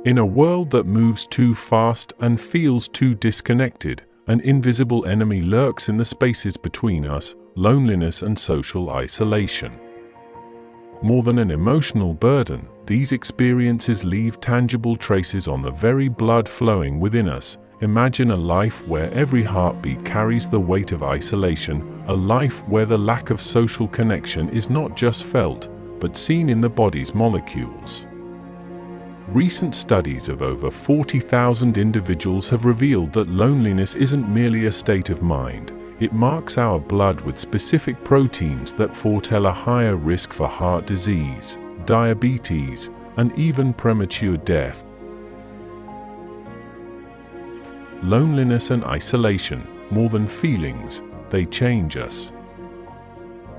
In a world that moves too fast and feels too disconnected, an invisible enemy lurks in the spaces between us: loneliness and social isolation. More than an emotional burden, these experiences leave tangible traces on the very blood flowing within us. Imagine a life where every heartbeat carries the weight of isolation, a life where the lack of social connection is not just felt, but seen in the body's molecules. Recent studies of over 40,000 individuals have revealed that loneliness isn't merely a state of mind. It marks our blood with specific proteins that foretell a higher risk for heart disease, diabetes, and even premature death. Loneliness and isolation, more than feelings, they change us.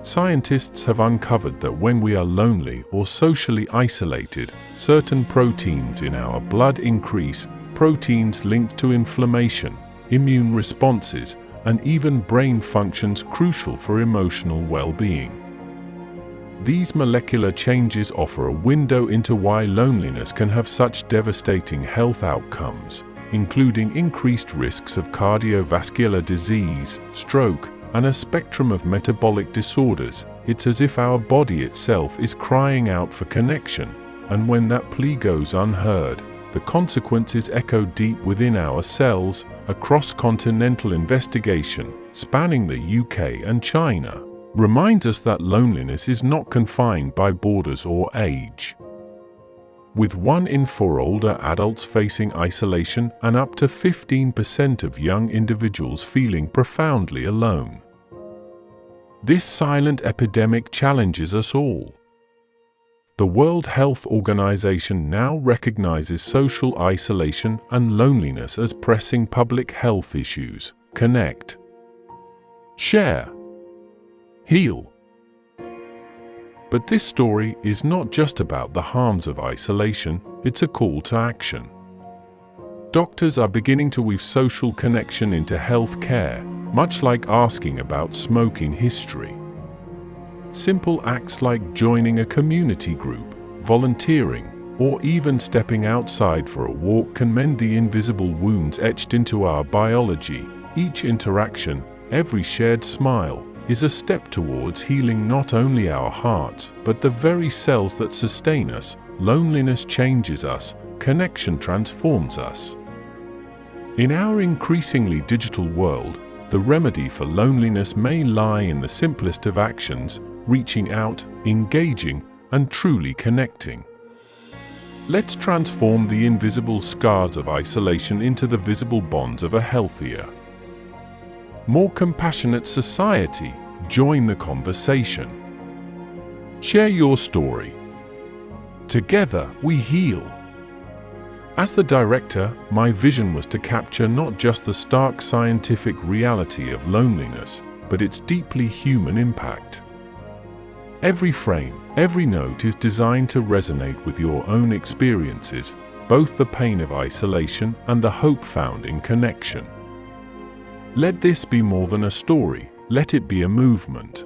Scientists have uncovered that when we are lonely or socially isolated, certain proteins in our blood increase, proteins linked to inflammation, immune responses, and even brain functions crucial for emotional well-being. These molecular changes offer a window into why loneliness can have such devastating health outcomes, including increased risks of cardiovascular disease, stroke, and a spectrum of metabolic disorders. It's as if our body itself is crying out for connection, and when that plea goes unheard, the consequences echo deep within our cells. A cross-continental investigation, spanning the UK and China, reminds us that loneliness is not confined by borders or age. With 1 in 4 older adults facing isolation and up to 15% of young individuals feeling profoundly alone. This silent epidemic challenges us all. The World Health Organization now recognizes social isolation and loneliness as pressing public health issues. Connect, share, heal. But this story is not just about the harms of isolation, it's a call to action. Doctors are beginning to weave social connection into health care, much like asking about smoking history. Simple acts like joining a community group, volunteering, or even stepping outside for a walk can mend the invisible wounds etched into our biology. Each interaction, every shared smile, is a step towards healing not only our hearts, but the very cells that sustain us. Loneliness changes us, connection transforms us. In our increasingly digital world, the remedy for loneliness may lie in the simplest of actions: reaching out, engaging, and truly connecting. Let's transform the invisible scars of isolation into the visible bonds of a healthier, more compassionate society. Join the conversation. Share your story. Together, we heal. As the director, my vision was to capture not just the stark scientific reality of loneliness, but its deeply human impact. Every frame, every note is designed to resonate with your own experiences, both the pain of isolation and the hope found in connection. Let this be more than a story, let it be a movement.